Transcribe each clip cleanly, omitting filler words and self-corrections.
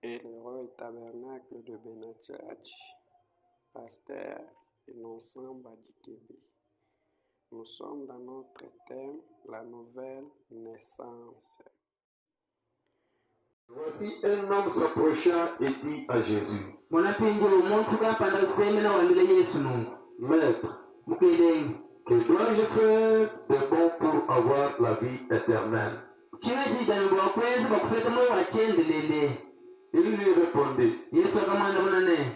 et le roi et tabernacle de Benachach, pasteur Innocent Badikebe. Nous sommes dans notre thème, la nouvelle naissance. Voici un homme s'approcha et dit à Jésus, Maître, que dois-je faire de bon pour avoir la vie éternelle? Il lui répondit,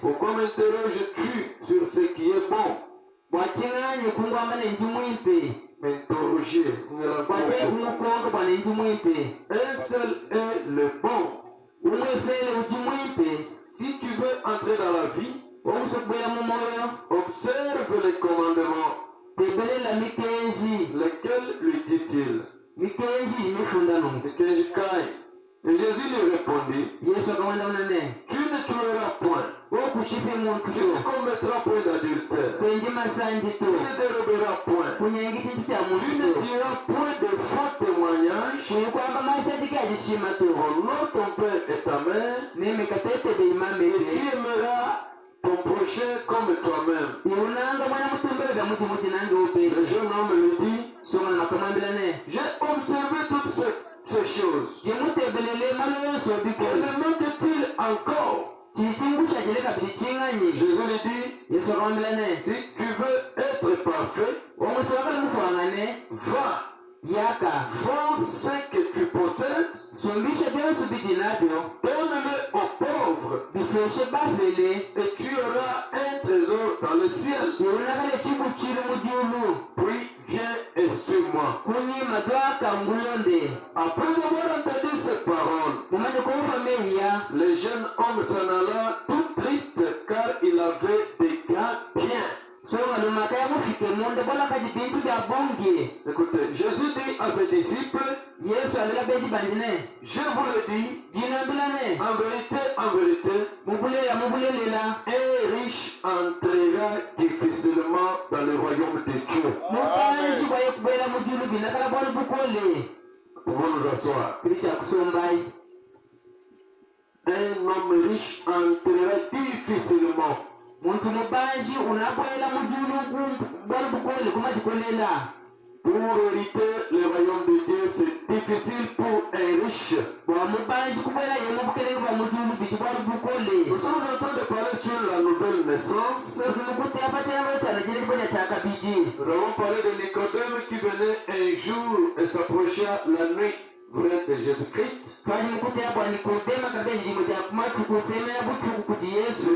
pourquoi m'interroges-tu sur ce qui est bon? M'interroger, un seul est le bon. Si tu veux entrer dans la vie, observe les commandements. Lesquels lui dit-il? Et Jésus lui répondit, tu ne tueras point. Tu ne commettras point d'adultère. Tu ne déroberas point. Tu ne diras point de faux témoignages. Honore ton père et ta mère. Et tu aimeras ton prochain comme toi-même. Le jeune homme lui dit, j'ai observé toutes ces choses. Et ne manque-t-il encore? Jésus lui dit, si tu veux être parfait, va, vends ce que tu possèdes, donne-le aux pauvres, et tu auras un trésor dans le ciel. Puis viens et suis-moi. Après avoir entendu ces paroles, le jeune homme s'en alla tout triste car il avait des grands biens. Écoutez, Jésus dit à ses disciples, je vous le dis, en vérité, un riche entrera difficilement dans le royaume de Dieu. Pouvons nous asseoir. Un homme riche entrera difficilement. Pour hériter le royaume de Dieu, c'est difficile pour un riche. Nous sommes en train de parler sur la nouvelle naissance. Nous avons parlé de Nicodème qui venait un jour et s'approcha la nuit vraie de Jésus-Christ. Le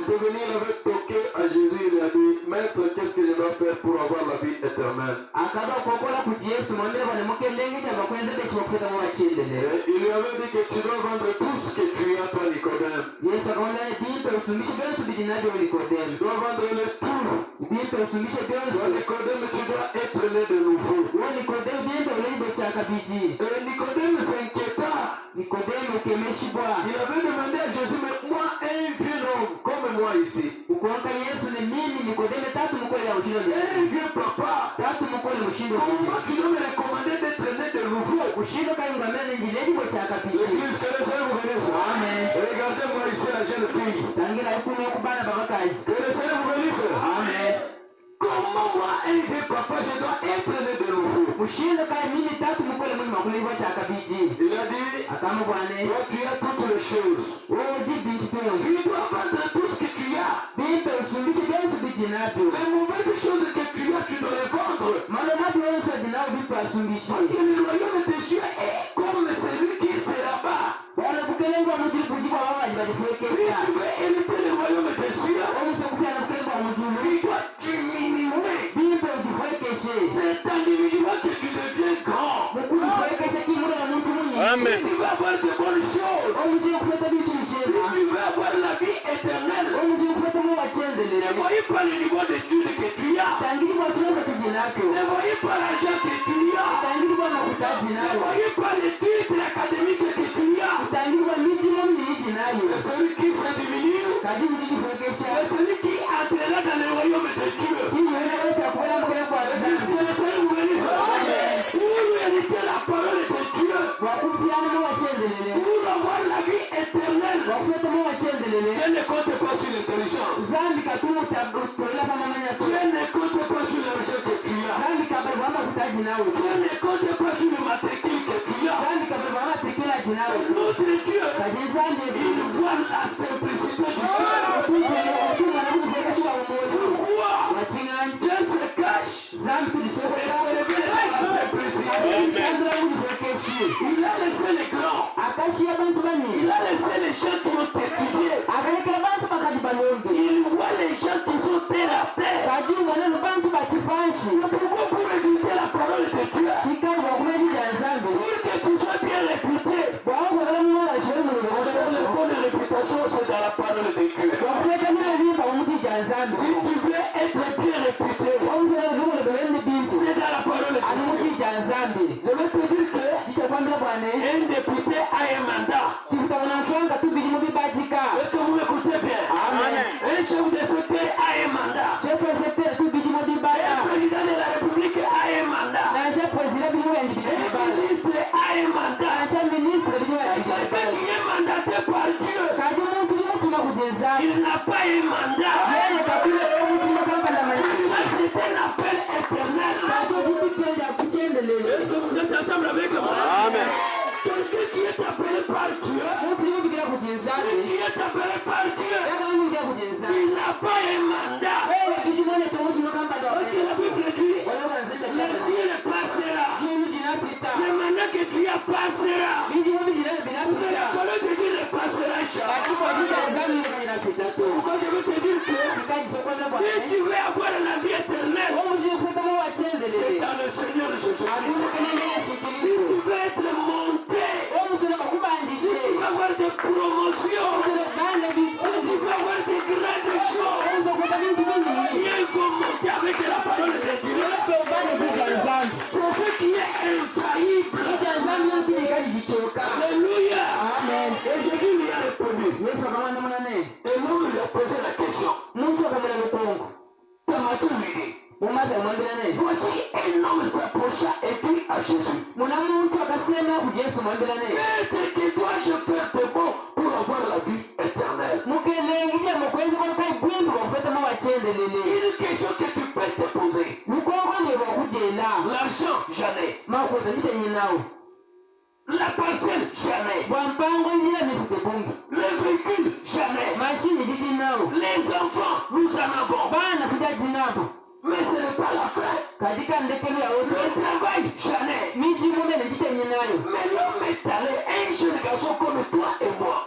devenir avait toqué à Jésus, il a dit, Maître, qu'est-ce que je dois faire pour avoir la vie éternelle? Et il lui avait dit que tu dois vendre tout ce que tu as, toi, Nicodème. Tu dois vendre le tout. Toi, Nicodème, tu dois être né de nouveau. Et Nicodème s'inquiéta. Il avait demandé à Jésus, mais moi, un vieux homme comme moi ici, un vieux papa, comment tu dois me recommander d'être né de nouveau? L'église, que le Seigneur vous bénisse. Regardez-moi ici la jeune fille. Que le Seigneur vous bénisse. Comment moi, un vieux papa, je dois être né de nouveau? Il a dit, toi tu as toutes les choses. Tu dois vendre tout ce que tu as. Les mauvaises choses que tu as, tu dois les vendre. Parce que le royaume des cieux est comme celui qui se rabat. Si tu veux hériter le royaume des cieux, tu dois diminuer. C'est individuel que tu deviens grand. Amen. Si tu veux avoir de bonnes choses, si tu veux avoir la vie éternelle, ne voyez pas le niveau d'études que tu as, ne voyez pas l'argent que tu as, ne voyez pas les titres académiques que tu as. Celui qui se diminue, c'est celui qui entrera dans le royaume de Dieu. Pour hériter la parole de Dieu, pour avoir la vie éternelle, Je ne compte pas sur l'intelligence. Je ne compte pas sur l'argent que tu as. Je ne compte pas sur le matricule que tu as. Notre Dieu, il voit la simplicité du cœur. Pourquoi Dieu se cache et se révèle à la simplicité? Il a laissé les grands. Il a laissé les gens qui ont étudié. Il voit les gens qui sont terre à terre. Pourquoi pour écouter la parole de Dieu? Pour que tu sois bien réputé. La bonne réputation, c'est dans la parole de Dieu. Si tu veux être bien réputé, c'est dans la parole de Dieu. Je veux te dire que un député a un mandat. Est-ce que vous m'écoutez bien? Amen. Un chef de secteur a un mandat. Un président de la République a un mandat. Un ministre a un mandat. Quelqu'un qui est mandaté par Dieu, il n'a pas un mandat. C'est un appel éternel. Est-ce que vous êtes ensemble avec moi? Amen. Quelqu'un qui est appelé par Dieu, il n'a pas un mandat. Parce que la Bible dit, le ciel passera. Le mandat que tu as passera. La parole de Dieu ne passera jamais. Pourquoi je veux te dire que si tu veux avoir la vie éternelle, c'est dans le Seigneur Jésus. Si tu veux être monté, si tu veux avoir des promotions, si tu veux avoir des grandes choses, il faut monter avec la parole de Dieu. C'est ce qui est infaillible. Alléluia. Amen. Et Jésus lui a répondu. Et l'homme lui a posé la question. Ça m'a tout dit. Voici un homme s'approcha et dit à Jésus, Maître, que dois-je faire de bon pour avoir la vie éternelle? Une question que tu peux te poser. L'argent, jamais. La parcelle, jamais. Le véhicule, jamais. Les enfants, nous en avons. Mais ce n'est pas la fin. Le travail, jamais. Mais l'homme est allé, un jeune garçon comme toi et moi.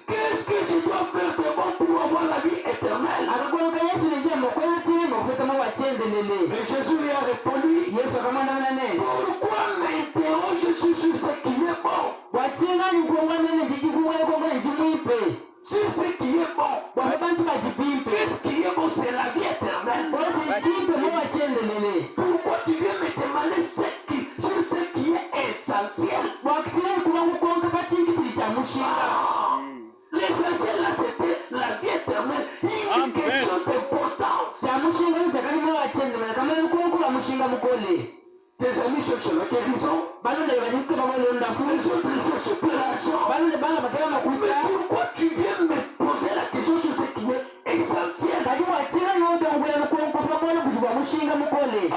Qu'est-ce que je dois faire de bon pour avoir la vie éternelle? Et Jésus lui a répondu, pourquoi m'interroges sur ce qui est bon? Sur ce qui est bon. Qu'est-ce qui est bon? C'est la vie éternelle. Pourquoi tu viens me demander sur ce qui est essentiel? L'essentiel là, c'était la vie éternelle. Une question d'importance. Tes amis cherchent la guérison. Les autres cherchent plus l'argent. Mais pourquoi tu viens me poser la question sur ce qui est essentiel?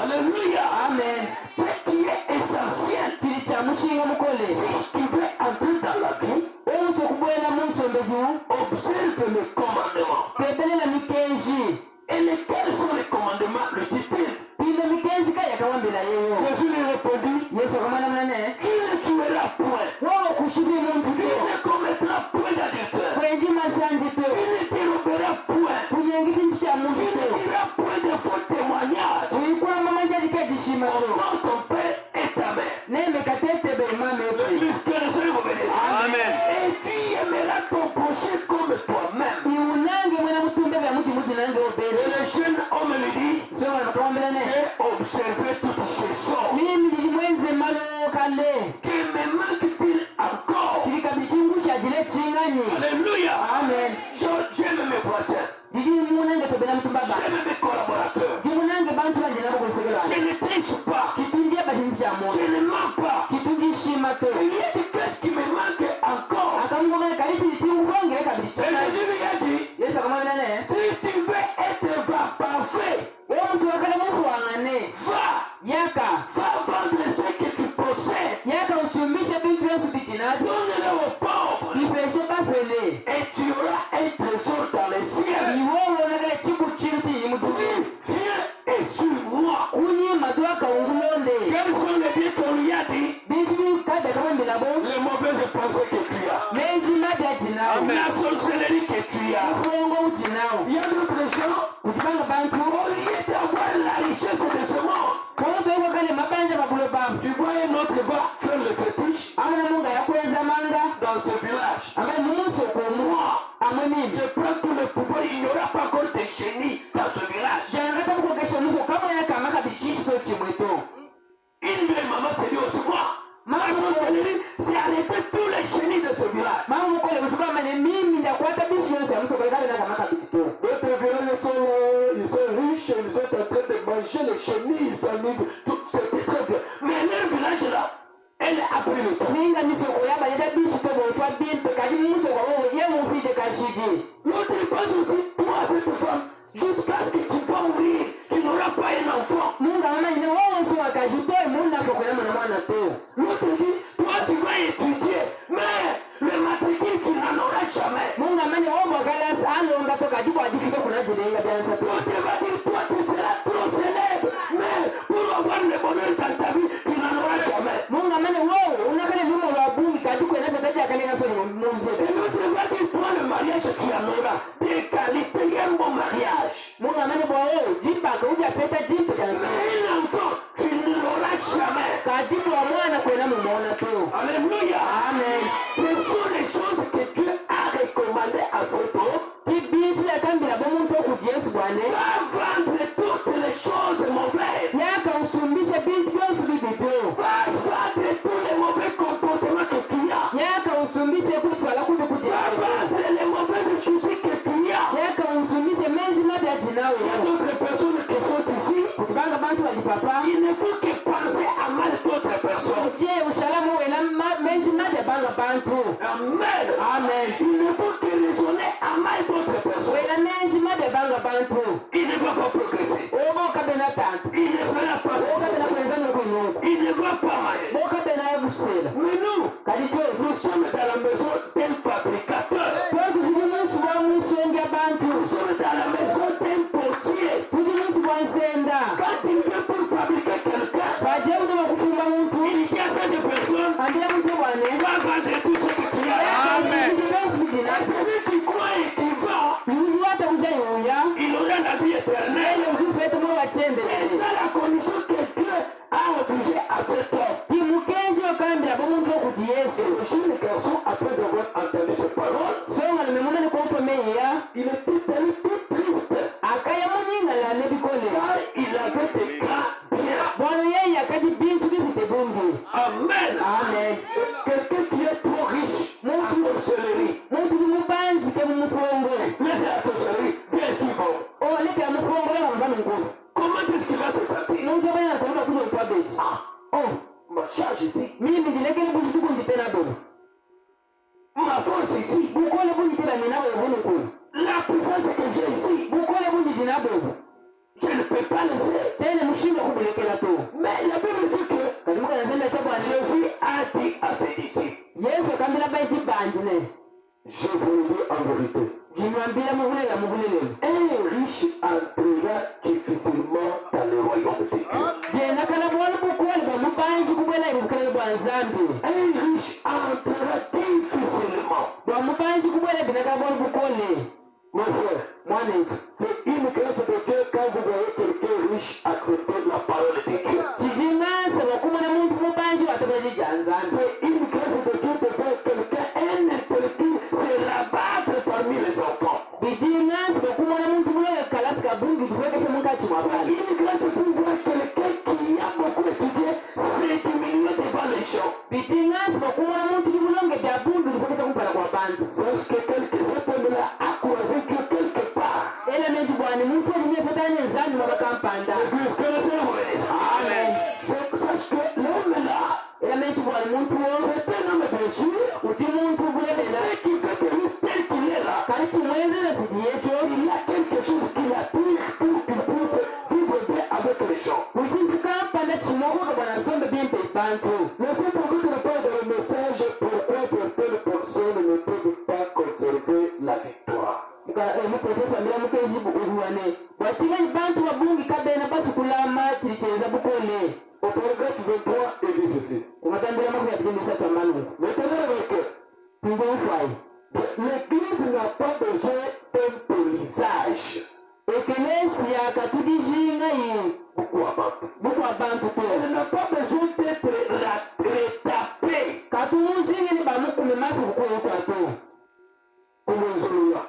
Alléluia. Amen. Ce qui est essentiel, si tu veux entrer dans la vie, observe le commandement. Et lesquels sont les commandements, le dit-il? Jésus lui répondit, tu ne tueras point. Tu ne commettras point d'adultère. Tu ne déroberas point. Tu ne diras point de faux témoignages. Honore ton père et ta mère. L'église que le Seigneur vous bénisse. Amen. Et tu aimeras ton prochain comme toi-même. Et le jeune homme lui dit, j'ai observé toutes ces choses. Que me manque-t-il encore? Alléluia. Amen. J'aime mes voisins. J'aime mes collaborateurs. Je ne triche pas. Donne-le aux pauvres. Et tu auras un trésor dans les cieux. Viens et suis-moi. Quels sont les biens qu'on lui a dit? Les mauvaises pensées que tu as. La sorcellerie que tu as. Il y a d'autres gens. Au lieu d'avoir la richesse de ce monde, tu vois un autre va faire le fétiche dans ce village. Moi, je prends tout le pouvoir, il n'y aura pas encore de chenilles dans ce village. Une vieille maman s'est dit aussi, moi, ma sorcellerie, c'est arrêter tous les chenilles de ce village. D'autres villages sont là, ils sont riches, ils sont en train de manger les chenilles, ils s'amusent, tout c'est très bien. Mais leur village là, elle a pris le temps. L'autre pense aussi, toi cette femme, jusqu'à ce que tu vas mourir, tu n'auras pas un enfant. L'autre dit, toi tu vas étudier, mais le matricule tu n'en auras jamais. L'autre va dire, toi tu seras trop célèbre, mais pour avoir le bonheur dans ta vie, tu n'en auras jamais. Et l'autre va dire, toi le mariage tu en auras, des qualités, un bon mariage. Mais un enfant, tu ne l'auras jamais. Alléluia. Amen. Ce sont les choses que Dieu a recommandées à ce temps. Va vendre toutes les choses mauvaises. Va vendre tous les mauvais comportements que tu as. Va vendre les mauvaises choses que tu as. Il y a d'autres personnes qui sont ici. Il ne faut que penser à mal d'autres personnes. Amen. Amen. Il ne faut que raisonner à mal d'autres personnes. Il ne va pas progresser. Il ne fera pas. Il ne va pas marier. Mais nous sommes dans la maison d'un fabricateur. Nous sommes dans la maison d'un potier. Quand il vient pour fabriquer quelqu'un, il y a assez de personnes. Va vendre tout ce que tu as. Amen. Celui qui croit et qui va, il aura la vie éternelle. C'est ça la condition que Dieu a obligé à cet homme. Le jeune garçon, après avoir entendu ces paroles, il était tout triste. Car il avait des grands biens. Amen. Amen. Quelqu'un qui est trop riche en sorcellerie. Mais la sorcellerie, bien sûr. Comment est-ce qu'il va se sentir? Oh, ma charge ici. Ma force ici. La puissance que j'ai ici. Je ne peux pas laisser. Mais la Bible dit que Jésus a dit à ses disciples, je vous le dis en vérité, un riche entrera difficilement dans le royaume de Dieu. Un riche entrera difficilement. Mon frère, c'est une grâce de Dieu quand vous voyez quelqu'un riche accepter la parole de Dieu. C'est une grâce de Dieu de voir quelqu'un, un intellectuel, se rabattre parmi les enfants. C'est une grâce pour voir quelqu'un qui a beaucoup étudié, c'est diminué devant les gens. Parce que cet homme-là a croisé Dieu quelque part. Amen. Parce que l'homme-là, c'est un homme bien sûr, qui fait que lui, tel qu'il est là, il y a quelque chose qui l'attire pour qu'il puisse vivre bien avec les gens. Laissez pour vous que le Père de le message profesa mira mukezi buruwane watinga bantu babungi kabena batukulama ticheza bukole au paragraphe 23 il dit ceci umatambira makuru yatinisa tamanu metenereke pingofai l'église n'a pas besoin d'un polissage ecclesia katudijinga yi bukwa bantu pe elle n'a pas besoin d'être retapée katujinga ni bamukume maku bukwe kwato kumuzulula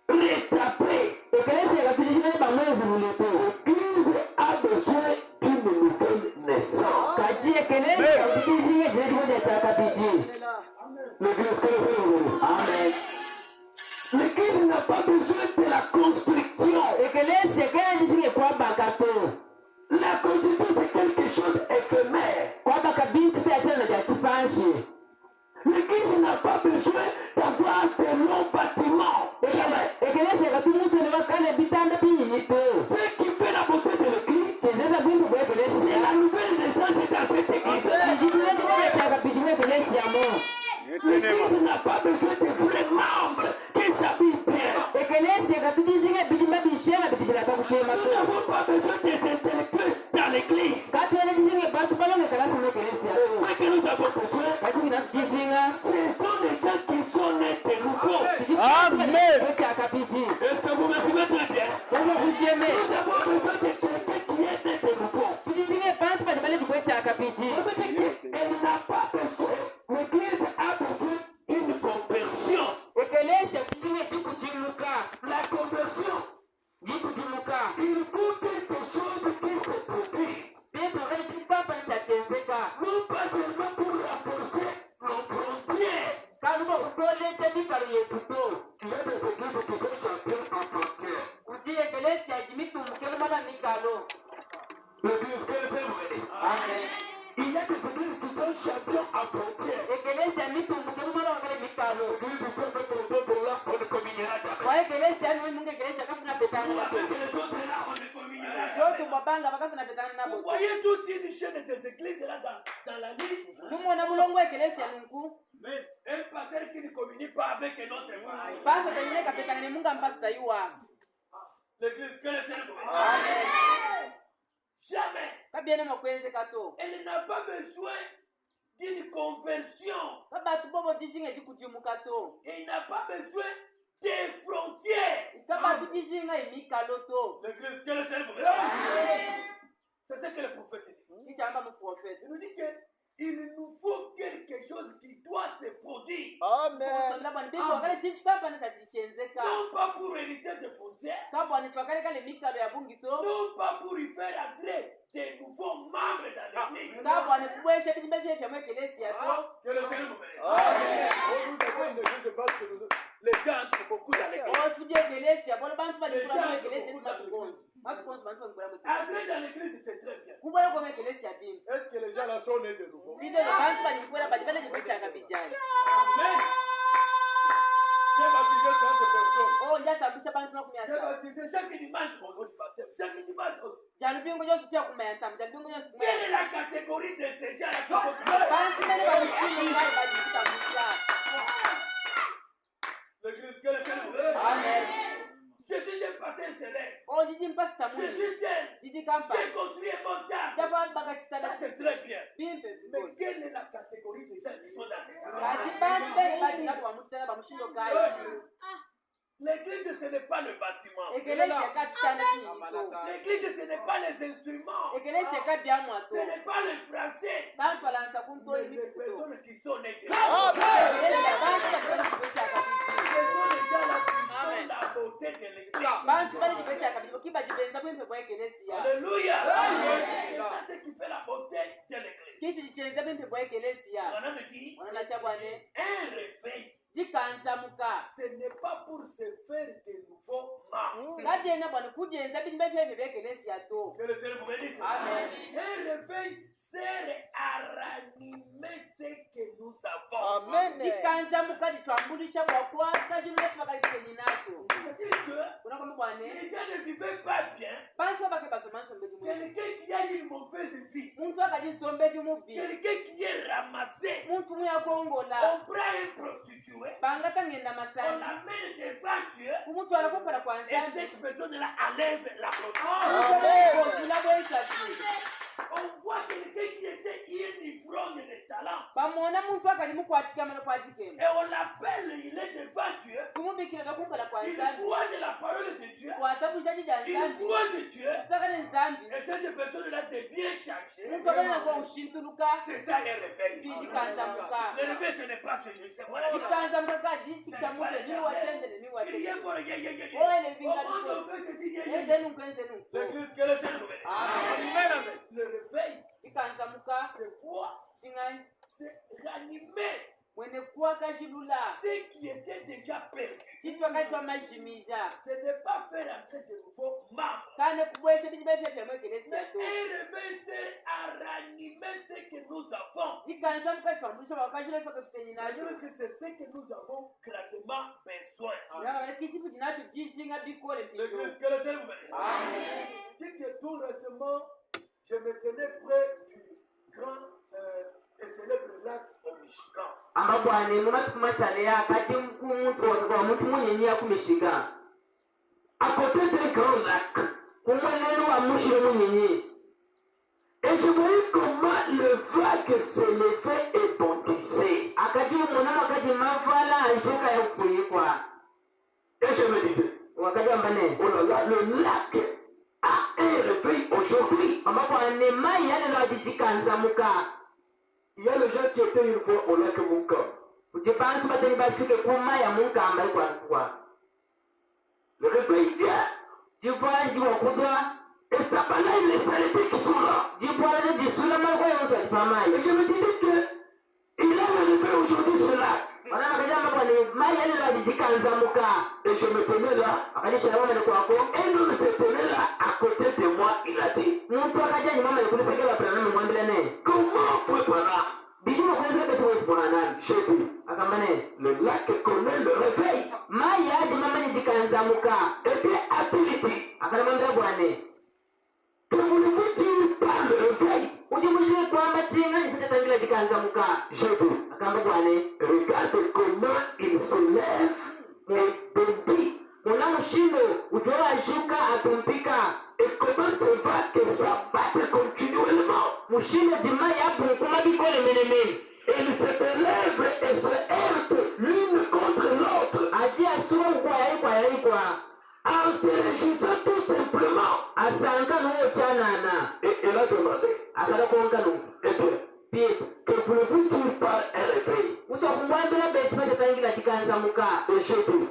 retapée ecclesia katudijinga ni bamwezi buleto l'église a besoin d'une nouvelle naissance kaji ecclesia katudijinga jina chakapiji Amen. L'église n'a pas besoin de la construction. La construction c'est quelque chose d'éphémère. L'église n'a pas besoin d'avoir de longs bâtiments. Ce qui fait la beauté de l'église, c'est la nouvelle naissance dans cette église. L'église n'a pas besoin de vrais membres qui s'habillent bien. Nous n'avons pas besoin des intellectuels dans l'église. Ce que nous avons besoin, ce sont des gens qui sont nés de nouveau. Amen. Est-ce que vous me suivez très bien? Nous avons besoin de quelqu'un qui est né de nouveau. Elle n'a pas besoin. L'église a besoin d'une conversion. La conversion, il faut quelque chose qui se produit. Non pas seulement pour renforcer nos frontières. Il y a des églises qui sont champions en frontières. Il y a des églises qui sont champions en frontières. On ne communiera jamais. Vous voyez toute une chaîne des églises là dans la ligne. Mais un pasteur qui ne communique pas avec un autre. L'église que le Seigneur. Jamais. Elle n'a pas besoin d'une conversion. Il n'a pas besoin des frontières. L'église que le Seigneur. C'est ce que le prophète dit. Il nous dit qu'il nous faut quelque chose qui doit se produire. Amen. Non pas pour hériter de frontières. Non pas pour y faire entrer des nouveaux membres dans l'église. Que le Seigneur nous bénisse. Amen. Nous avons une église de base que les gens entrent beaucoup dans l'église. Entrer dans l'église, c'est très bien. Est-ce que les gens là sont nés de nouveau? Amen. J'ai baptisé 30 personnes. J'ai baptisé chaque dimanche au nom du baptême. Chaque dimanche. Quelle est la catégorie de ces gens-là qui sont l'église que le Seigneur. Amen. Je suis un pasteur célèbre. Je suis tel. J'ai construit un montagne. Ça c'est très bien. Mais quelle est la catégorie des gens qui sont dans ces cas? L'église, ce n'est pas le bâtiment. L'église, ce n'est pas les instruments. Ce n'est pas le français. Mais les personnes qui sont nées de la beauté de l'église. Alléluia. C'est ça ce qui fait la beauté de l'église. On a dit un réveil. Ce n'est pas pour se faire de nouveaux membres. Que le Seigneur vous bénisse. Un réveil sert à ranimer ce que nous avons. Amen. Chikanza mukadi twambulisha bwakwa kajimule twakaliteni nacho. Kuna bwana. Les gens ne vivaient pas bien. Quelqu'un qui a une mauvaise vie. Quelqu'un qui est ramassé. On prend une prostituée. On l'amène devant Dieu. Et cette personne-là enlève la prostituée. On voit quelqu'un qui était ivrogne de talent. Et on l'appelle, il est devant Dieu. Il croise la parole de Dieu. Il croise Dieu. Et cette personne-là devient chargée. C'est ça le réveil. Le réveil, ce n'est pas ce jeu. C'est moi. L'église, quelle est cette nouvelle? Le réveil, c'est quoi? C'est ranimer ce qui était déjà perdu. Ce n'est pas faire entrer de nouveaux membres. Mais un réveil, c'est à ranimer ce que nous avons. C'est ce que nous avons grandement besoin. L'église, que le Seigneur vous bénisse. Dis que tout récemment, je me tenais près du grand et célèbre lac au Michigan. À côté d'un grand lac, et je voyais comment le vague s'élevait et bondissait. Et je me disais, oh là là, le lac a un réveil aujourd'hui. Il y a les gens qui étaient une fois au lac Munka. Le réveil vient. Et ça balaye les saletés qui sont là. Et je me disais que il a le réveil aujourd'hui ce lac. Et je me tenais là. Et l'homme se tenait là à côté de moi. Il a dit, comment faut là? J'ai dit, le lac connaît le réveil. Et bien, a-t-il dit, que voulez-vous dire par le réveil? J'ai dit, regarde comment il se lève et bondit. Et comment se va que ça batte continuellement. Et il se lève et se heurte l'une contre l'autre. En se réjouissant tout simplement. Et elle a demandé, eh bien, que voulez-vous dire par un réveil? Et j'ai dit,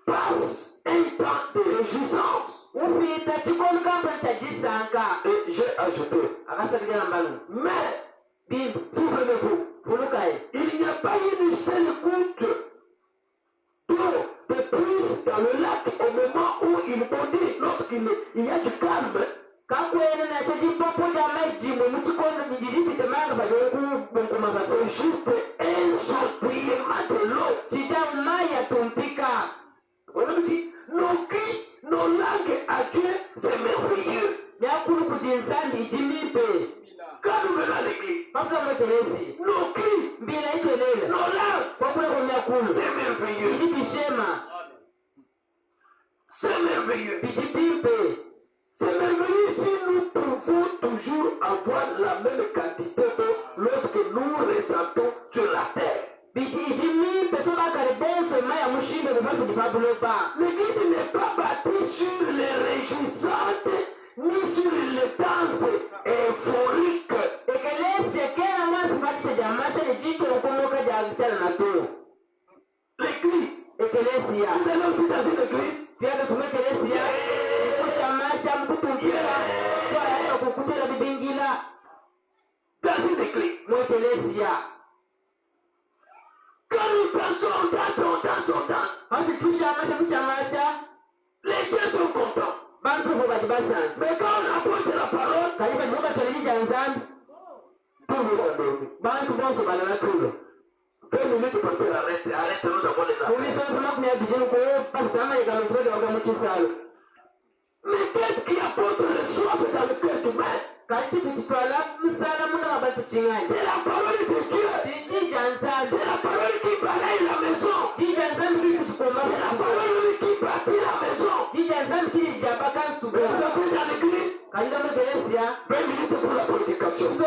passe un temps de réjouissance. Et j'ai ajouté, mais, souvenez-vous, il n'y a pas une seule goutte d'eau de plus dans le lac au moment où il bondit, lorsqu'il y a du calme. C'est juste un soupirement de l'eau. On a dit, nos cris, nos langues à Dieu, c'est merveilleux. Quand nous venons à l'église, nos cris, nos langues, c'est merveilleux. C'est merveilleux. C'est merveilleux si nous pouvons toujours avoir la même quantité d'eau lorsque nous ressentons sur la terre. L'église n'est pas bâtie sur les réjouissantes ni sur les danses euphoriques. L'église, vous allez aussi dans une église. Dans une église. Quand nous dansons, les gens sont contents. Mais quand on approche la parole, tout le monde minutes, pasteur, arrête, nous avons les affaires. Mais qu'est-ce qui apporte le soif dans le cœur du maître? C'est la parole de Dieu. C'est la parole qui balaye la maison. C'est la parole qui bâtit la maison. Vous avez dans l'église 20 minutes pour la prédication. 30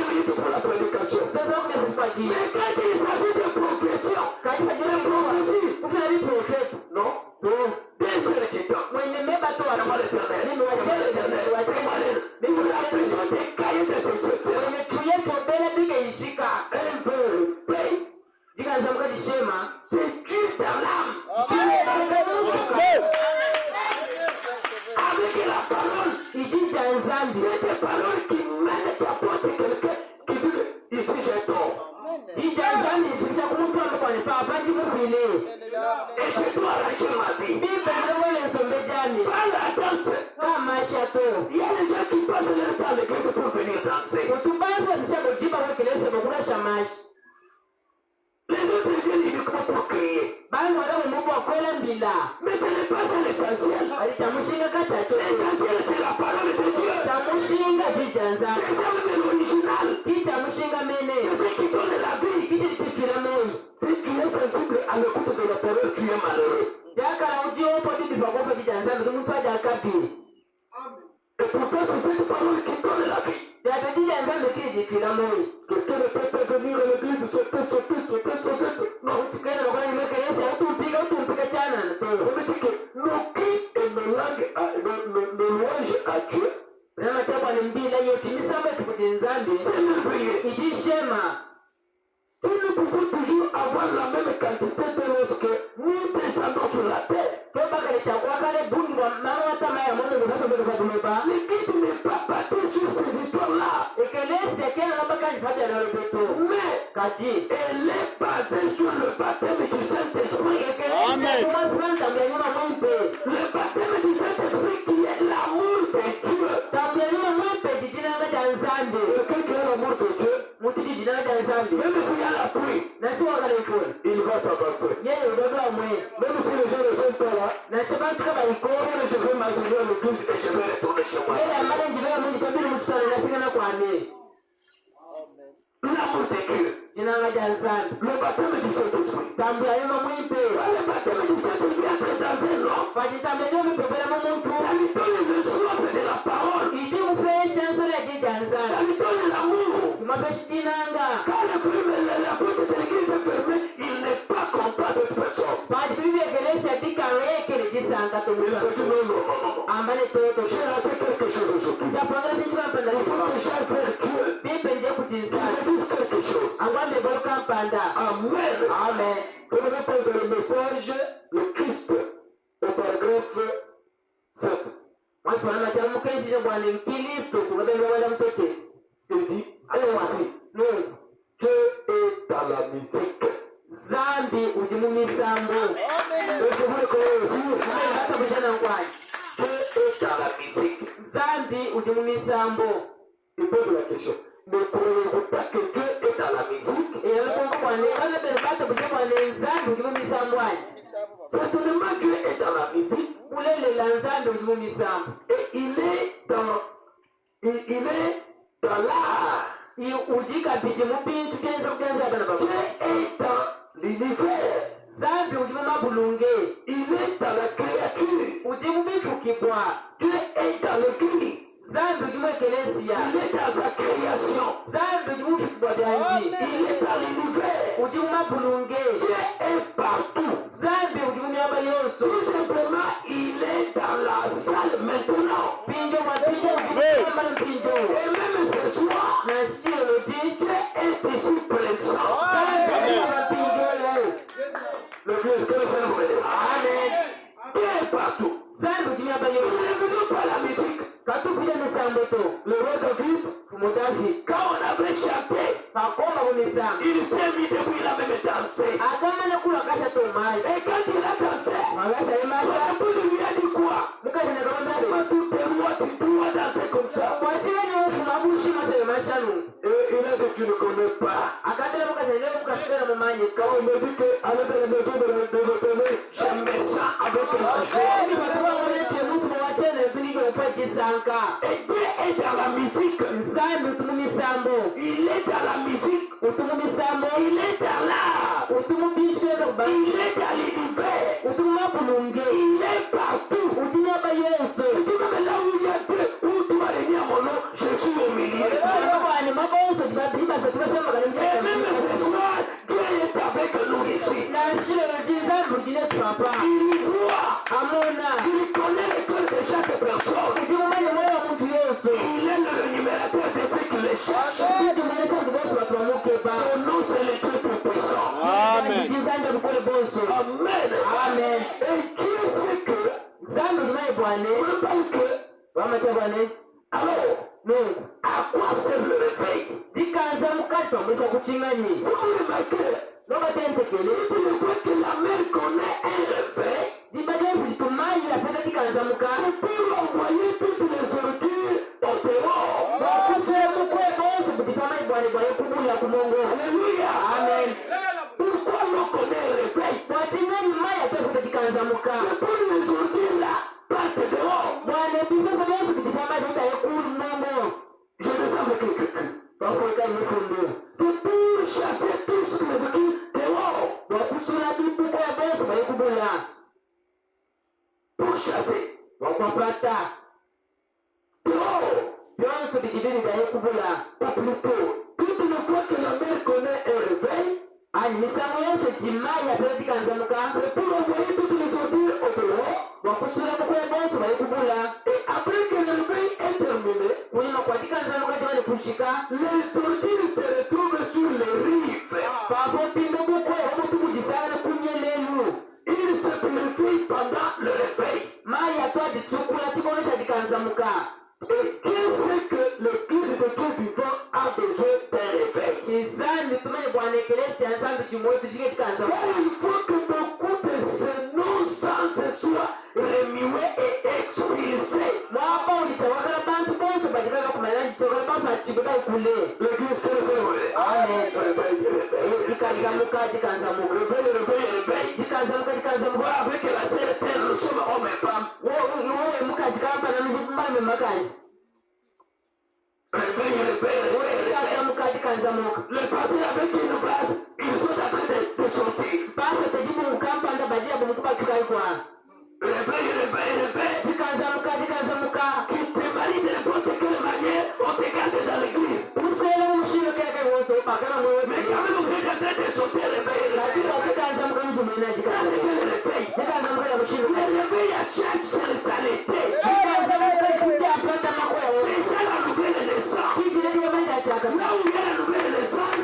minutes pour la prédication. Mais quand il s'agit de profession, non, 2 heures qui temps. Vous avez besoin des cahiers de succession. Un peu paye. C'est Dieu dans l'âme. Avec la parole, il dit dans un c'est des paroles qui mènent à porter quelqu'un qui dit ici j'ai tort. Il dit dans un et je dois arracher ma vie. Pas la danse. Il y a des gens qui passent leur temps à l'église pour venir danser. Les autres viennent uniquement pour crier. Mais ce n'est pas ça l'essentiel. L'essentiel c'est la parole de Dieu. C'est ça même l'original. C'est ce qui donne la vie. Si tu es sensible à l'écoute de la parole, tu es malheureux. Et pourtant c'est cette parole qui donne la vie. Quelqu'un ne peut pas venir à l'église sauter. Non. On me dit que nos cris et nos louanges à Dieu, c'est merveilleux. Si nous pouvons toujours avoir la même quantité de l'eau que nous descendons sur la terre, l'église n'est pas bâtie sur ces histoires-là. Mais elle est basée sur le baptême du Saint-Esprit. Amen. Le baptême du Saint-Esprit qui est l'amour de Dieu. Quelqu'un qui a l'amour de Dieu, même s'il y a la pluie, il va s'avancer. Même si les gens ne sont pas là, je vais m'assurer le 12 et je vais retourner chez moi. L'amour de Dieu. Le baptême du Saint-Esprit. Le baptême du Saint-Esprit entre dans un homme. Ça lui donne le soif de la parole. Ça lui donne l'amour. Quand le fruit de la porte de l'église est fermée, il n'est pas content de cette personne. J'ai raté quelque chose aujourd'hui. Il faut que j'aille vers Dieu. Quelque chose. Amen. Vous avez pas le message, le Christ, au paragraphe 7. Il dit, ainsi, Dieu est dans la musique. Zambi ujimu misambo. Dieu est dans la musique. Zambi ujimu misambo. Il pose la question. Ne croyez-vous pas que Dieu est dans la musique? Certainement Dieu est dans la musique. Et il est dans l'art. Dieu est dans l'univers. Il est dans la créature. Dieu est dans l'église. Il est dans sa création. Il est dans l'univers. Dieu est partout. Tout simplement, il est dans la salle maintenant. Et même ce soir, Dieu est ici présent. Le Dieu est que le Seigneur vous aide. Amen. Dieu est partout. Nous ne venons pas la musique. Le roi David, quand on avait chanté, il s'est mis depuis la même dansé. Et quand il a dansé, l'épouse lui a dit quoi? Tout est roi, tu dois danser comme ça. Et il a dit tu ne connais pas. Quand on me dit qu'à la maison de l'éternel, je me sens avec la joie. Et Dieu est dans la musique. Il est dans la musique. Il est dans l'art. Il est dans l'univers. Il est partout. Même là où il y a Dieu, où tu vas réunir mon nom, je suis au milieu. Et même ce soir, Dieu est avec nous ici. Il voit. Il connaît le cœur de chaque personne. Il est le numérateur de ceux qui les cherchent. Son nom, c'est le Dieu tout-puissant. Amen. Amen. Et Dieu sait que, on ne parle que, alors, à quoi sert le réveil? Vous remarquez, vous voyez que la mère connaît un réveil. C'est pour envoyer toutes les ordures au dehors. Alléluia. Amen. Pourquoi l'on connaît un réveil? C'est pour les ordures là, partent dehors. Je descends avec quelqu'un. C'est pour chasser tous les ordures dehors. Pour chasser. Dehors. Ou plutôt, toutes les fois que la mère connaît un réveil, c'est pour envoyer toutes les ordures au dehors. Et après que le réveil est terminé, les ordures se retrouvent sur les rives. Ils se purifient pendant le réveil. Et Dieu sait que l'église de Dieu vivant a besoin d'un réveil. Car il faut que beaucoup de ces non-sens soient remués et expulsés. L'église que le Seigneur. Amen. Avec la seule terre, nous sommes hommes et femmes. Le passé avec une base, ils sont en train de sortir. Réveille. Tu te maries de n'importe quelle manière, on te garde dans l'église. Mais quand même, vous êtes en train de sortir, réveille. Le réveil à chaque sexualité. C'est ça la nouvelle naissance. Là où il y a la nouvelle naissance,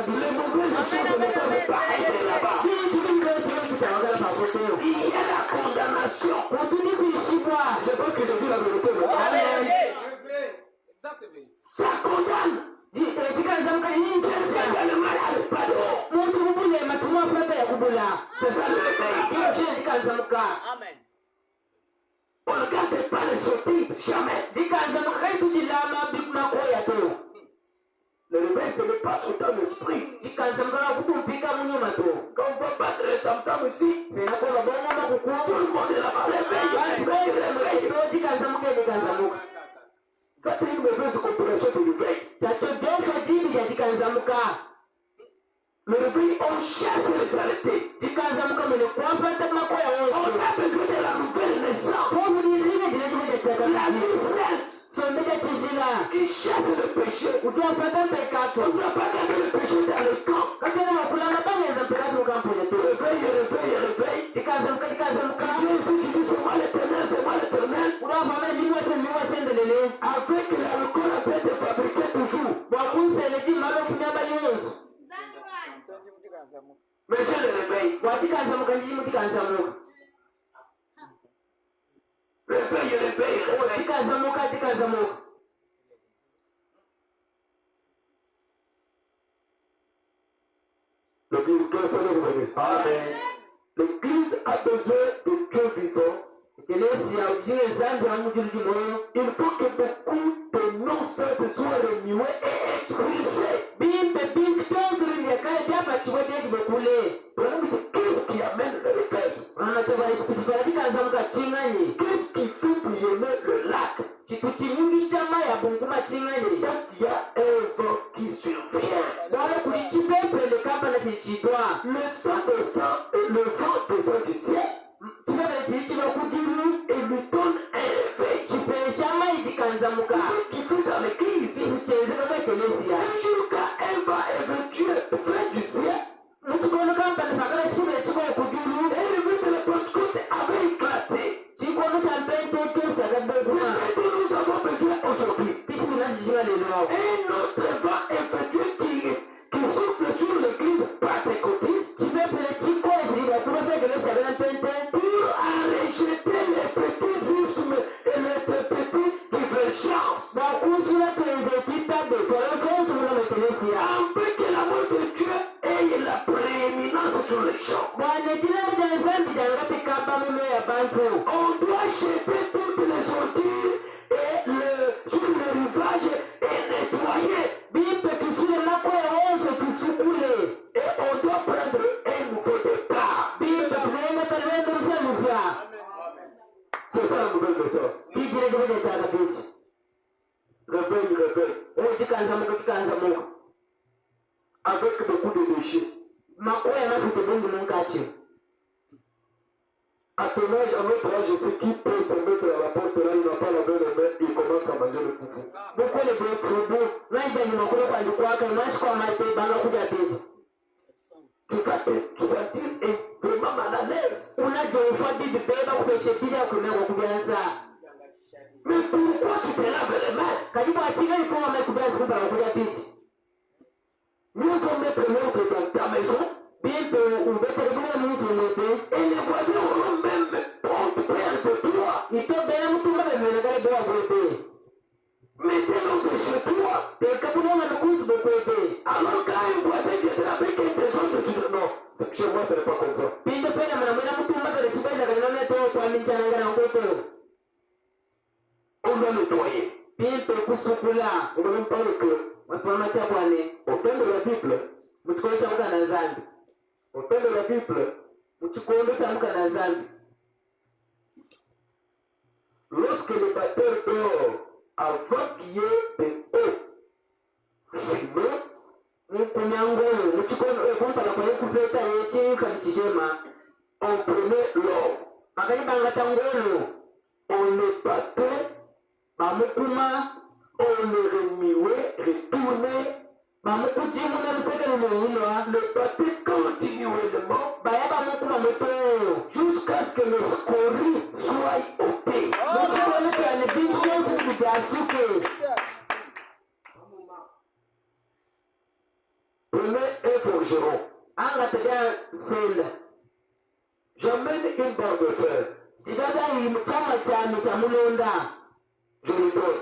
les mauvaises choses ne peuvent pas être là-bas. Il y a la condamnation. Je pense que je dis la vérité. Ça condamne. C'est le mal à pas dehors. C'est ça le réveil. Amen. On ne garde pas les sottises, jamais. Le réveil, ce n'est pas sous dans l'esprit. Quand on va battre les tam-tams ici, tout le monde est là-bas. Réveil. Ça, c'est une mauvaise compréhension du réveil. Le réveil, on chasse les saletés. On a besoin de la nouvelle naissance. La vie sainte. Qui chasse le péché. On ne doit pas garder le péché dans le camp. Réveille. Dieu dit c'est moi l'éternel. Avec l'alcool en train de fabriquer toujours. Mais je le réveille. Réveille. L'église, que le Seigneur vous bénisse. Amen. L'église a besoin de Dieu vivant. Il faut que beaucoup de non-sens soient remués et expulsés. le sang de sang et le vent de sang du ciel et lui donne un réveil qui fait dans l'église jusqu'à elle va éventuer fin du ciel et le but de la Pentecôte avait éclaté. C'est ce dont nous avons besoin aujourd'hui. Un autre vent éventuel qui souffle sur l'église pentecôtiste pour rejeter les petits ismes et les petites divergences. Afin que l'amour de Dieu ait la prééminence sur les champs. On doit jeter toutes les ordures et sur le rivage et nettoyer. Et on doit prendre un nouveau départ. C'est ça la nouvelle naissance. Réveil. Avec beaucoup de déchets. À ton âge, à notre âge, je sais qui peut se mettre à la porte là, il n'a pas lavé les mains, il commence à manger le foufou. Tu vas te sentir vraiment mal à l'aise. Mais pourquoi tu te laves les mains? Nous allons mettre l'ordre dans ta maison. Et les voisins auront même honte près de toi. Mettez l'ordre chez toi. Alors quand un voisin viendra avec un trésor de Dieu, non, chez moi ce n'est pas comme ça. On doit nettoyer. On ne même pas le cœur. Au temps de la Bible, lorsque le batteur dort, avant qu'il y ait des eaux fumées, on prenait l'or, on le battait, on le remuait, retournait. Le battait continuellement jusqu'à ce que le scorie soit ôté. Prenez un forgeron. J'amène une barre de fer. Je lui donne.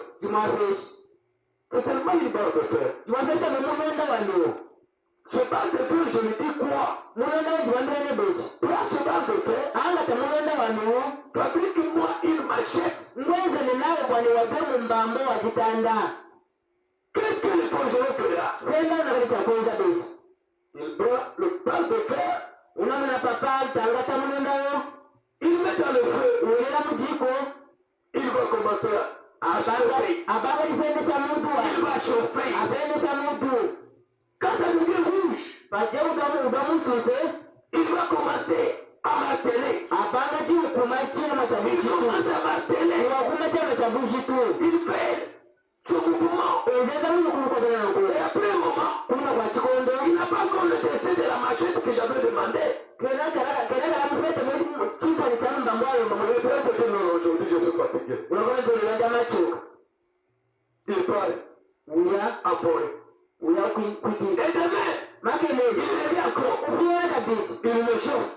C'est seulement une barre de fer. Ce barre de fer, je lui dis quoi? Prends ce barre de fer. Fabrique-moi une machette. Qu'est-ce que le forgeron fera? Il prend le barre de fer. Il met dans le feu. Il va commencer à chauffer. Il va chauffer. Quand ça devient rouge, il va commencer à marteler. Il commence à marteler. Il fait ce mouvement. Et après un moment, il n'a pas encore le dessin de la machette que j'avais demandé. Aujourd'hui, je suis fatigué. Il parle. Après. Et demain, il revient encore. Il me chauffe.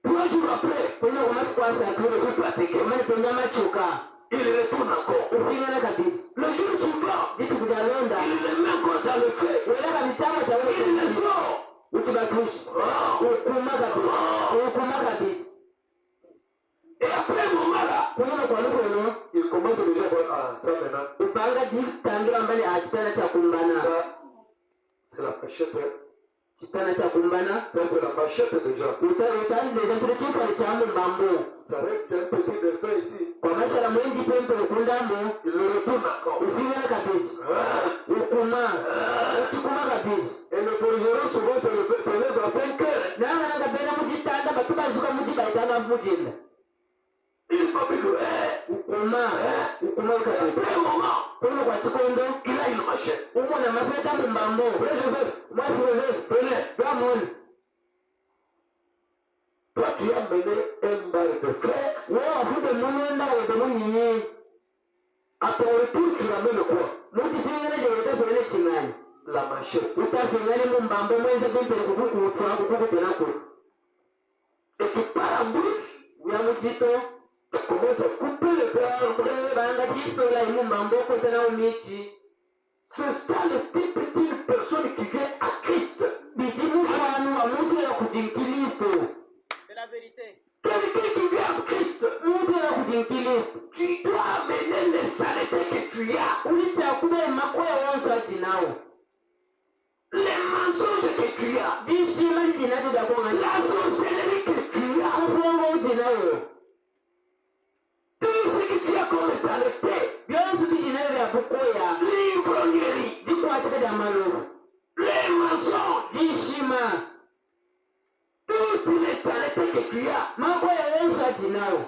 3 jours après, je suis fatigué. Il retourne encore. Le jour suivant, il le met encore dans le feu. Il le sort. Et après un moment là, il commence déjà à voir, ça maintenant. C'est la cachette Kitana cha kumbana. Ça c'est la machette déjà. Utani déjà pour tout faire chambo mambo. Ça reste un petit dessin ici. Kwa maisha la mwengi pembe kundambo. Il le retourne encore. Ufiwe na kabiji. Ukuma. Uchukuma kabiji. Et le forgeron souvent se lève à 5 heures. Na wana bena mujitanda batuba zuka mujiba itana mujinda. Il faut que ukuma kabiji. Après un moment, Kuno kwa chikondo. il a une machette. Umo na mafeta mbambo. Moi Joseph, Prenez. Gamon. Toi tu as mené un bar de frère. Wewe fude munenda wewe munyi. À ton retour, tu ramènes quoi? Mujipingana je weta pele chingani. La machette. Utafingani mbambo mweza pembe kuku utwa tena kwa. Et tu pars en brousse. Ya mujito. Tu commences à couper les arbres. Banga jisola mbambo ko tena umichi. C'est ça le type d'une personne qui vient à Christ. Bijimu kwanu wa mtu ya kujinkilisto. C'est la vérité. Quelqu'un qui vient à Christ, Mtu ya kujinkilisto. tu dois amener les saletés que tu as. Ulicha kuba makoya wonso atinao. Les mensonges que tu as. Dishima ndinado da kwa La sorcellerie que tu as. Ufongo udinao. Tout ce que tu as comme saleté. Byosu bijinao ya bukoya. L'ivrognerie. Dikwa tseda malo. Les mensonges. Dishima. Toutes les saletés que tu as. Makoya wonso atinao.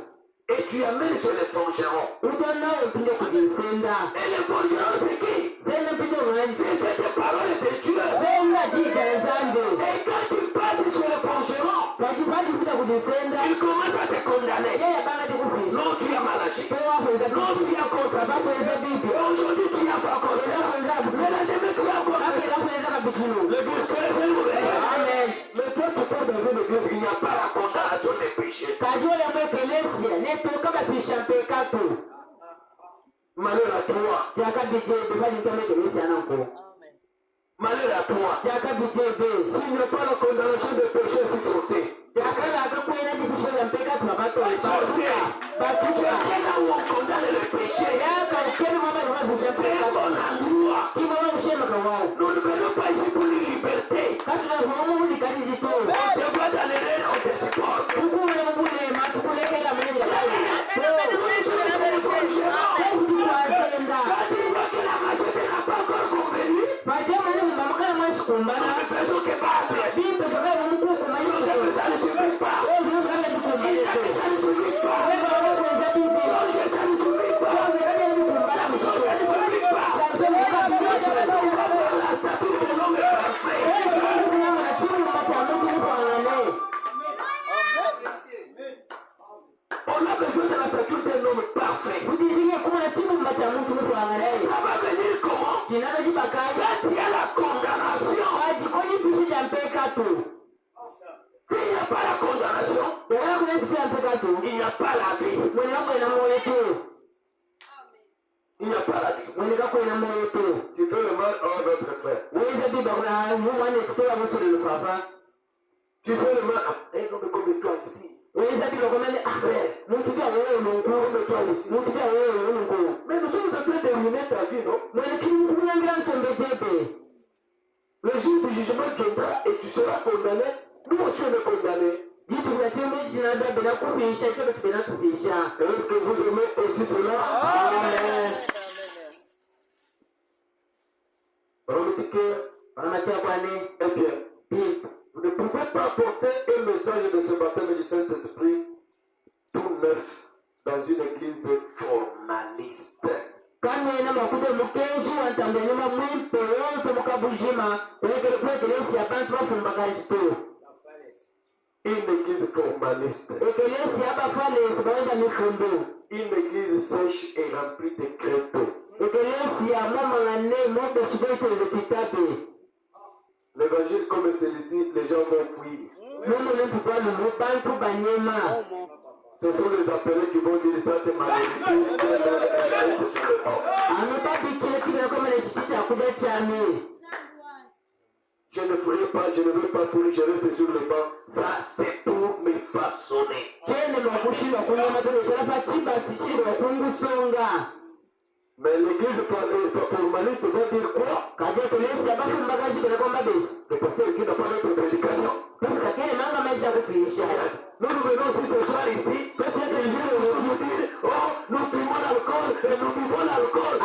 Et tu amènes chez les forgerons. Udonao pinde kujinsenda. Et les forgerons c'est qui? Zena pinde mwanzi. C'est cette parole de Dieu. Zena jika nzambe. Et quand tu passes chez les forgerons, Wajibadi pinde kujinsenda. ils commencent à te condamner. Yeye banga dikupisha. Non, tu as mal agi. Kwa kweza Non, bibi. tu as contre. Kweza bibi. Aujourd'hui, tu as pas contre. Kweza kweza bibi. Mais la demain, tu as contre. Kweza kabitulu. L'église, c'est le ouvert. Amen. Mais toi, tu pars dans une église, il n'y a pas la condamnation des péchés. Kajole mwekelesia. Netoka bapisha pekatu. Malheur à toi. Jaka bijebe bali ntome kelesia nanko. Amen. Malheur à toi. Jaka bijebe. S'il n'y a pas la condamnation des péchés, c'est sauté. Jaka la kwena dipisho ya pekatu bato. Batuka. C'est là où on condamne les péchés. Yaka ukeni mama ni wabisha C'est un pekatu. bon endroit. Kiba wa ushema kawao. Nous ne venons pas ici pour une liberté. Katu na humu ni kani jito. On te voit dans les rêves, on te supporte. Ukule mbule matukule la mwenye lai. Quand tu vois que la machette n'a pas encore convenu, Majama ni mama kana mwashi kumbana. on ne fait ce que battre. Bipe toka mungu kumayo. Ça ne suffit pas. Oh, Dieu kana tukumbana. Ça ne suffit pas. Wewe baba kweza bibi. Ça ne suffit pas. Wewe kana kumbana mtoto. Ça ne suffit pas. La statue de l'homme est parfait. On a besoin de la statue d'un homme parfait. Ça va venir comment? Quand il y a la condamnation. S'il n'y a pas la condamnation, il n'y a pas la vie. Il n'y a pas la vie. Tu fais le mal à notre frère. Tu fais le mal à un homme comme toi ici. Comme toi ici. Mais nous sommes en train de ruiner ta vie, non? Le jour du jugement viendra et tu seras condamné. Nous aussi on est condamnés. Est-ce que vous aimez aussi cela? Amen. Remarquez, eh bien, vous ne pouvez pas porter un message de ce baptême du Saint-Esprit tout neuf dans une église formaliste. Kamena makude mukenshi wantambia nyuma mwimpe wonso mukabujima kwekelesi abantu bafumba Kristo. Une église formaliste. Ekelesi abafalesi bawenda mifundo. Une église sèche et remplie de crêpes. Ekelesi ya mama ngane mobe shibete lekitabe. L'évangile comme celui-ci, les gens vont fuir. Mumu nempukwalu mubantu banyema. Ce sont les appelés qui vont dire ça, c'est maléfique. Anobabikile kile kama lechicha kuja chami. Je ne ferai pas, je ne veux pas fuir, je reste sur le banc. Ça, c'est pour me façonner. Kene makushima kunyama tele chapa chiba tichiro kungusonga. Mais l'église formaliste va dire quoi? Le pasteur ici n'a pas notre prédication. Nous venons aussi ce soir ici, peut-être que nous dire, oh, nous fumons l'alcool et nous buvons l'alcool.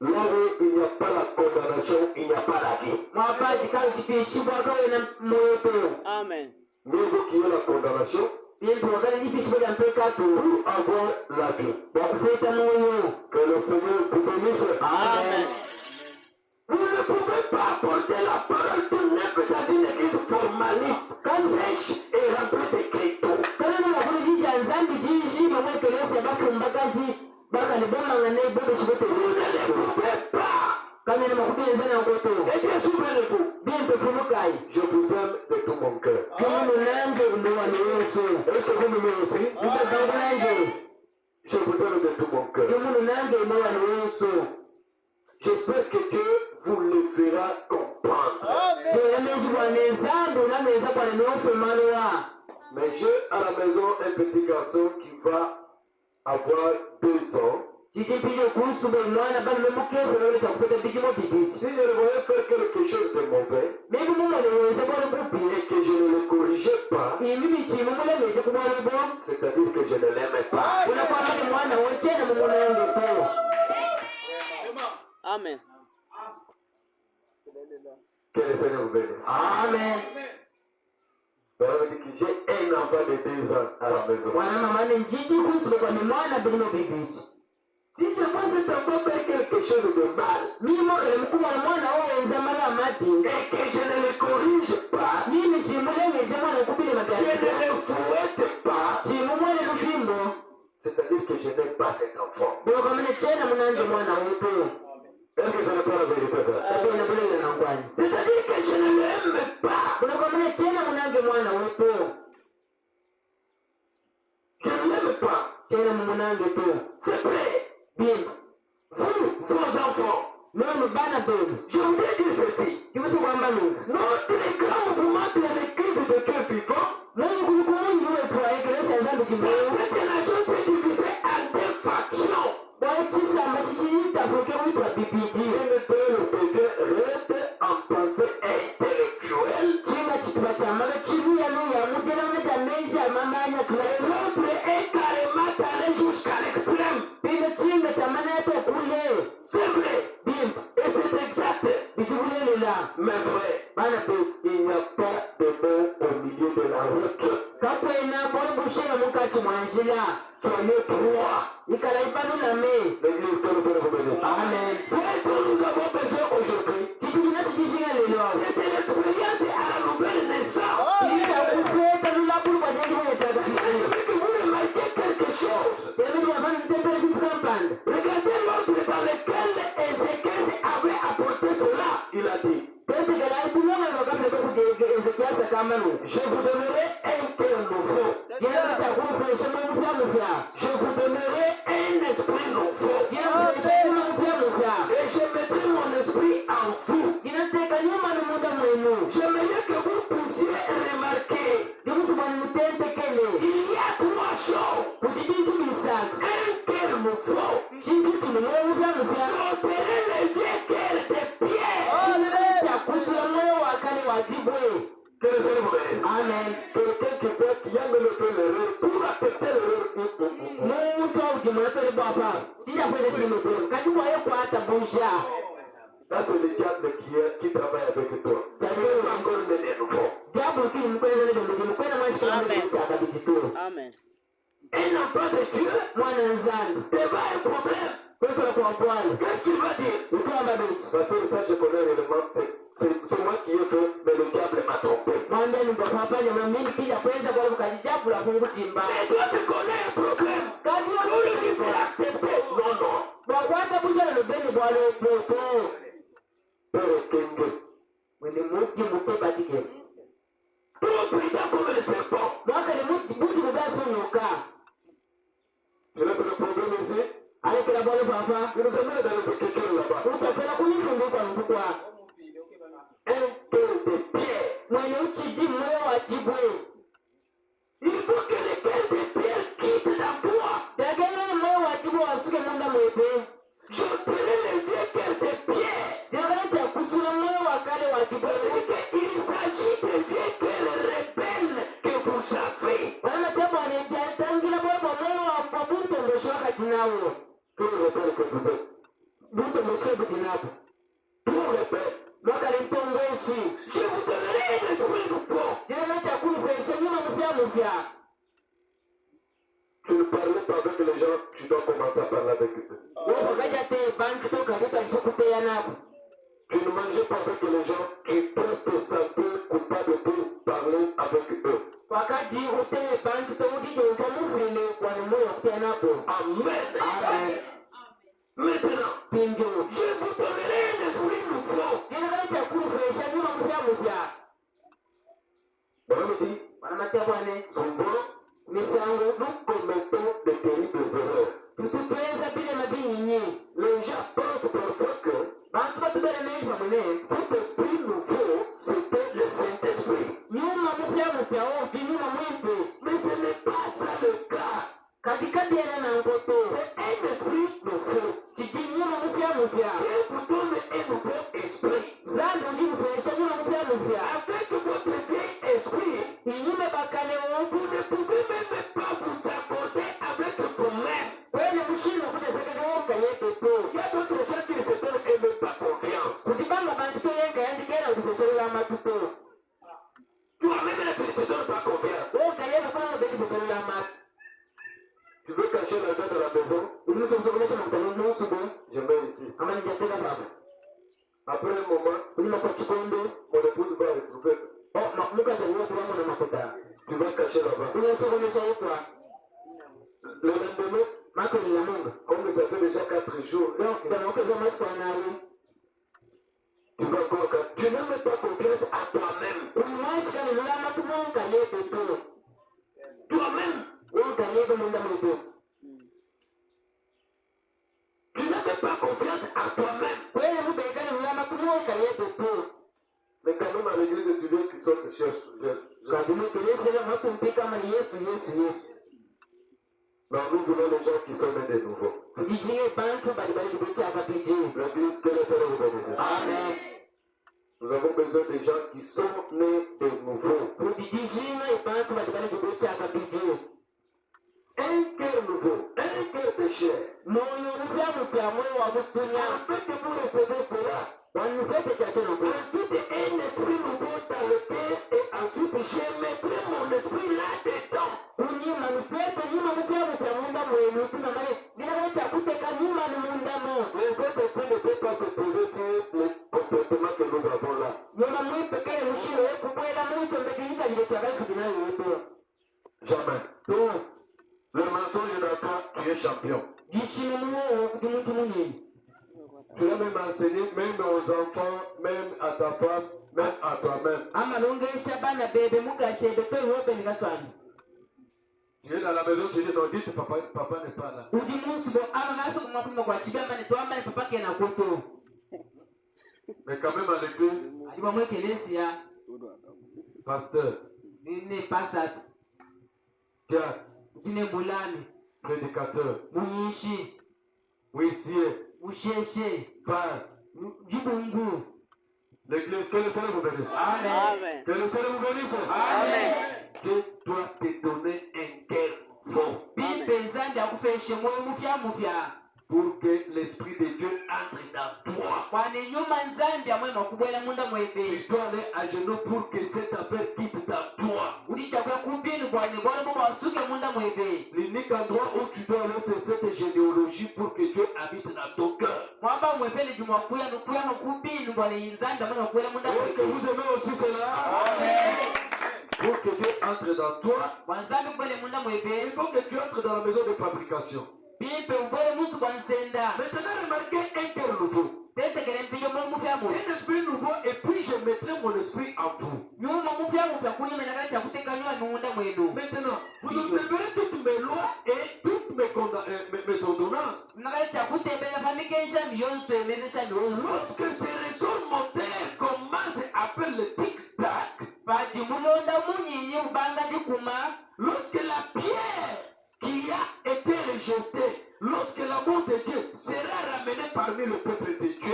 Là où il n'y a pas la condamnation, il n'y a pas la vie. Amen. Mieux vaut qu'il y ait la condamnation pour avoir la vie. Que le Seigneur vous bénisse. Amen. Vous ne pouvez pas apporter la parole tout neuf dans une église formaliste, sèche et remplie de crétaux. Vous ne le pouvez pas. Et bien souvenez-vous, je vous aime de tout mon cœur. Est-ce que vous m'aimez aussi? Je vous aime de tout mon cœur. J'espère que Dieu vous le fera comprendre. Mais j'ai à la maison un petit garçon qui va avoir 2 ans. Si je voulais faire quelque chose de mauvais et que je ne le corrigeais pas, c'est-à-dire que je ne l'aimais pas. Amen. Que le Seigneur vous bénisse. Amen. J'ai un enfant de 2 ans à la maison. Si je vois cet enfant faire quelque chose de mal et que je ne le corrige pas, je ne le fouette pas, c'est-à-dire que je n'aime pas cet enfant. Est-ce que ce n'est pas la vérité, ça? C'est-à-dire que je ne l'aime pas. Je ne l'aime pas. C'est vrai. Bien. Vous, vos enfants, je voudrais dire ceci. Notre grand mouvement de l'église de Dieu vivant, cette nation s'est divisée en 2 factions. Reste en pensée intellectuelle. L'autre est carrément allé jusqu'à l'extrême. C'est vrai. Et c'est exact. Mais vrai, il n'y a pas de mort au milieu de la route. Soyez 3. L'église que nous allons vous bénir. Amen. C'est ce que nous avons besoin aujourd'hui. C'était l'expérience à la nouvelle naissance. Je veux que vous remarquez quelque chose. Regardez l'ordre dans lequel Ézéchiel avait apporté cela. Il a dit, je vous donnerai un cœur nouveau. Je vous donnerai un esprit nouveau. Et je mettrai mon esprit en vous. J'aimerais que vous puissiez remarquer. Il y a 3 choses. Un cœur nouveau. Opérer les vieux cœurs de pierre. Que le Seigneur vous bénisse. Amen. Quelqu'un qui fait qui a même fait l'erreur pour accepter l'erreur. Ça c'est le diable qui travaille avec toi. Tu as encore des nouveaux. Amen. Un enfant de Dieu, c'est pas un problème. Qu'est-ce qu'il va dire? Parce que ça je connais réellement, c'est moi qui ai fait, mais le diable m'a trompé. Mais toi tu connais un problème. Vous le faut accepter. Non. Trop brillant comme le serpent. Je laisse le problème ici. Je nous amène dans le futur là-bas. Un cœur de pierre. Il faut que le cœur de pierre J'ôterai les vieux cœurs de pierre. Il s'agit de vieux cœurs rebelles que vous avez. Tout rebelle que vous êtes. Tout rebelle. Je vous donnerai un esprit nouveau. Tu ne parles pas avec les gens, tu dois commencer à parler avec eux. Tu ne manges pas avec les gens, tu presses tes santé coupable pour parler avec eux. Amen. Amen. Maintenant, je vous donnerai un esprit nouveau. Souvent, nous commettons de terribles erreurs. Les gens pensent parfois que cet esprit nouveau, c'était le Saint-Esprit. Mais ce n'est pas ça le cas. C'est un esprit nouveau. Dieu vous donne un nouveau esprit. Avec votre vieil esprit, vous ne pouvez même pas vous accorder avec vous-même. Il y a d'autres gens qui ne se donnent même pas confiance. Toi-même, tu ne te donnes pas confiance. Tu veux cacher l'argent de la maison? Je mets ici. Après un moment, mon épouse va retrouver. Tu vas cacher là-bas. Le lendemain, comme ça fait déjà 4 jours, tu vas voir que tu n'as même pas confiance à toi-même. Toi-même. Tu n'as même pas confiance à toi-même. Mais quand même à l'église de Dieu qui sont les chefs. Non, nous voulons les gens qui sont nés de nouveau. L'église que le Seigneur vous bénisse. Amen. Nous avons besoin des gens qui sont nés de nouveau. Un cœur nouveau, un cœur de chair. Afin que vous recevez cela. Ensuite, un esprit nouveau dans le cœur et ensuite je mettrai mon esprit là-dedans. Mais cet esprit ne peut pas se poser sur le comportement que nous avons là. Jamais. Le mensonge dans toi, tu es champion. Tu l'as même enseigné, même aux enfants, même à ta femme, même à toi-même. Tu es dans la maison, tu dis non, dites papa n'est pas là. Mais quand même à l'église, pasteur, diacre, prédicateur, huissier, vase, l'église, que le Seigneur vous bénisse. Amen. Que le Seigneur vous bénisse. Amen. Dieu doit te donner un cœur fort. Pour que l'Esprit de Dieu entre dans toi. Tu dois aller à genoux pour que cette affaire quitte dans toi. L'unique endroit où tu dois aller, c'est cette généalogie pour que Dieu habite dans ton cœur. Est-ce que vous aimez aussi cela? Amen. Pour que Dieu entre dans toi, il faut que tu entres dans la maison de fabrication. Maintenant, remarquez un cœur nouveau. Un esprit nouveau, et puis je mettrai mon esprit en vous. Maintenant, vous observerez toutes mes lois et toutes mes ordonnances. Lorsque ces réseaux monteurs commencent à faire le tic-tac, lorsque la pierre qui a été rejetée, lorsque l'amour de Dieu parmi le peuple de Dieu,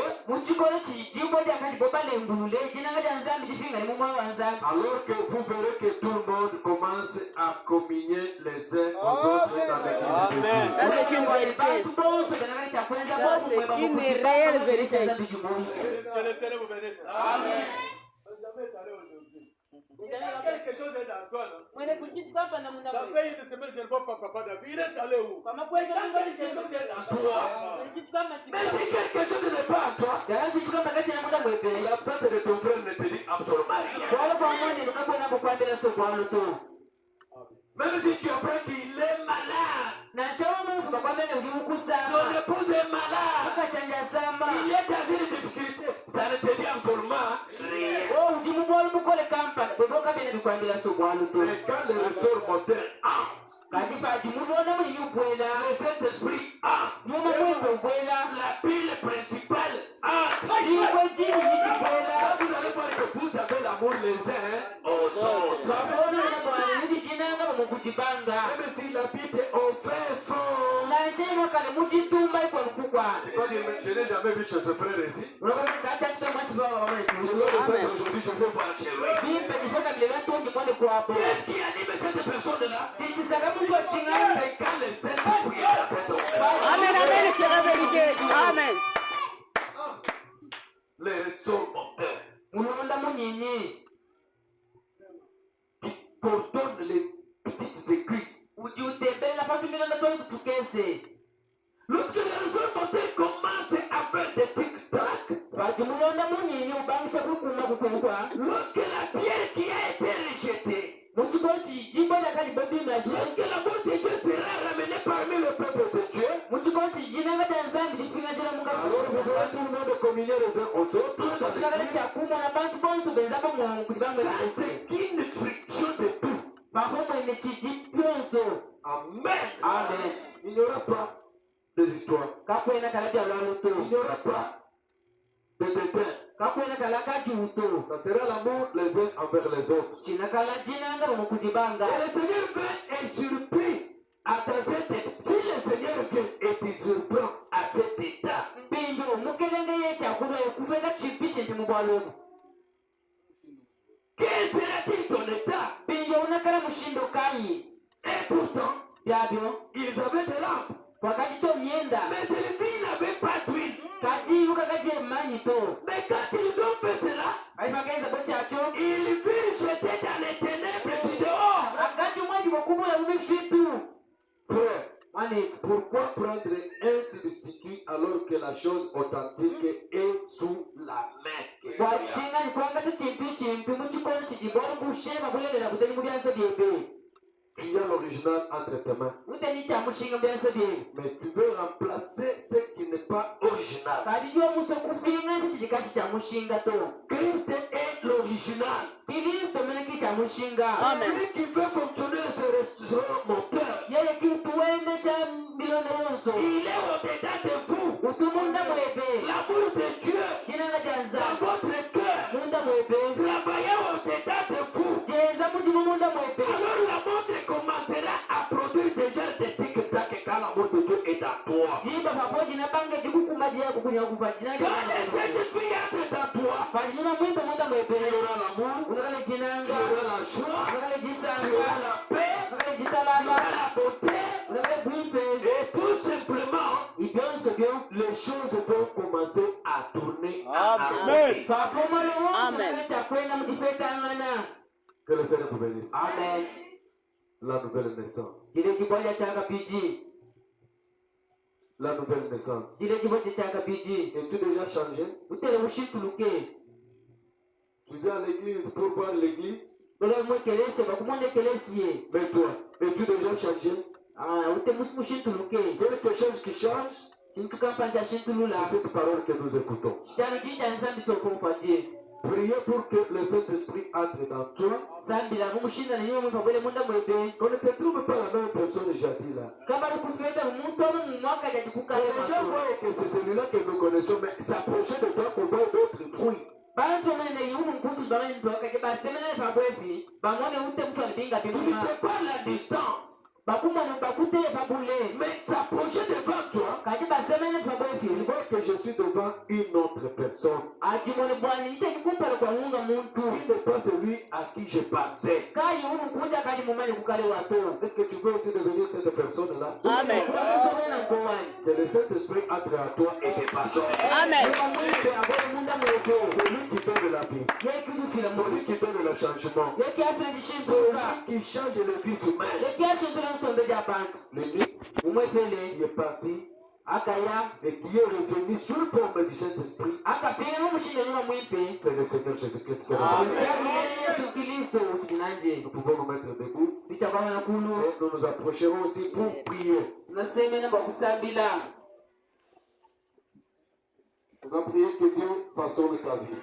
alors que vous verrez que tout le monde commence à communier les uns aux autres dans l'église. Ça, c'est une vérité. Ça, c'est une réelle vérité. Amen. Il y a quelque chose d'Antoine. Ça fait une semaine, je ne vois pas Papa David. Il est allé où? Mais si quelque chose n'est pas à toi, la tête de ton frère ne te dit absolument rien. Même si tu apprends qu'il est malade, son épouse est malade, il est dans une difficulté, ça ne te dit absolument rien. Mais quand le ressort moteur le Saint-Esprit la pile principale vous allez voir que vous avez l'amour les uns aux autres. Même si la Bible est au fin fond. Je n'ai jamais vu chez ce frère ici. Aujourd'hui, je vais voir chez lui. Qu'est-ce qui anime cette personne-là? C'est quand les Saint-Esprit est dans cette offre. Amen, amen, c'est la vérité. Amen. Les ressorts moteurs qui coordonnent les petites écrits. Lorsque les ressorts moteurs commencent à faire des tic-tac, lorsque la pierre qui a été rejetée, lorsque l'amour de Dieu sera ramené parmi le peuple de Dieu, alors vous devez tout le monde communier les uns aux autres. C'est une friction de tout. Amen. Amen. Il n'y aura pas des histoires. Il n'y aura pas de détails. Ça sera l'amour les uns envers les autres. Et le Seigneur vient et surpris à cet état. Si le Seigneur vient et te surprend à cet état, quel sera-t-il ton état? Et pourtant, ils avaient des lampes. Mais celui-ci n'avait pas d'huile. Mais quand ils ont fait cela, ils furent jetés dans les ténèbres du dehors. Frère, pourquoi prendre un substitut alors que la chose authentique est sous la main? Tu as l'original entre tes mains. Mais tu veux remplacer ce qui n'est pas original. Christ est l'original. Amen. Celui qui fait fonctionner ce restaurant moteur. Il est au-dedans de vous. L'amour de Dieu dans votre cœur. Travaillez au-dedans de vous. Alors la montre commencera à produire déjà des tic-tac quand l'amour de Dieu est dans toi. Quand le Saint-Esprit entre dans toi, il y aura l'amour, il y aura la joie, il y aura la paix, il y aura la beauté. Et tout simplement, les choses vont commencer à tourner. Amen. Amen. Que le Seigneur vous bénisse. Amen. La nouvelle naissance. La nouvelle naissance. Es-tu déjà changé? Tu viens à l'église pour voir l'église? Mais toi, es-tu déjà changé? Quelque chose qui change? C'est cette parole que nous écoutons. Priez pour que le Saint-Esprit entre dans toi. Qu'on ne te trouve pas la même personne jadis là. Les gens voient que c'est celui-là que nous connaissons, mais s'approcher de toi pour voir d'autres fruits. Tu ne fais pas la distance. Mais s'approcher devant toi, il voit que je suis devant une autre personne. Qui n'est pas celui à qui je passais. Est-ce que tu veux aussi devenir cette personne-là? Amen. Que le Saint-Esprit entre à toi et tes personnes. Amen. Celui qui donne la vie. Celui qui donne le changement. Celui qui change les vies humaines. Lui qui est parti et qui est revenu sur le forme du Saint-Esprit. C'est le Seigneur Jésus-Christ. Nous pouvons nous mettre debout. Et nous nous approcherons aussi pour prier. On va prier que Dieu façonne ta vie.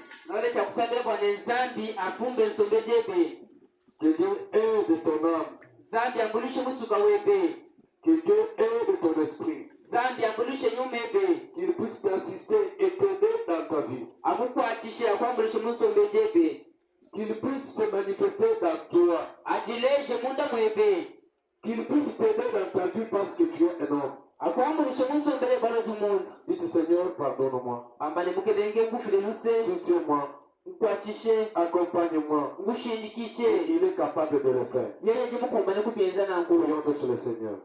Que Dieu aide ton âme. Que Dieu aide ton esprit. Qu'il puisse t'assister et t'aider dans ta vie. Qu'il puisse se manifester dans toi. Qu'il puisse t'aider dans ta vie parce que tu es un homme. Dites Seigneur, pardonne-moi. Soutiens-moi. Accompagne-moi. Il est capable de le faire. Prions sur le Seigneur.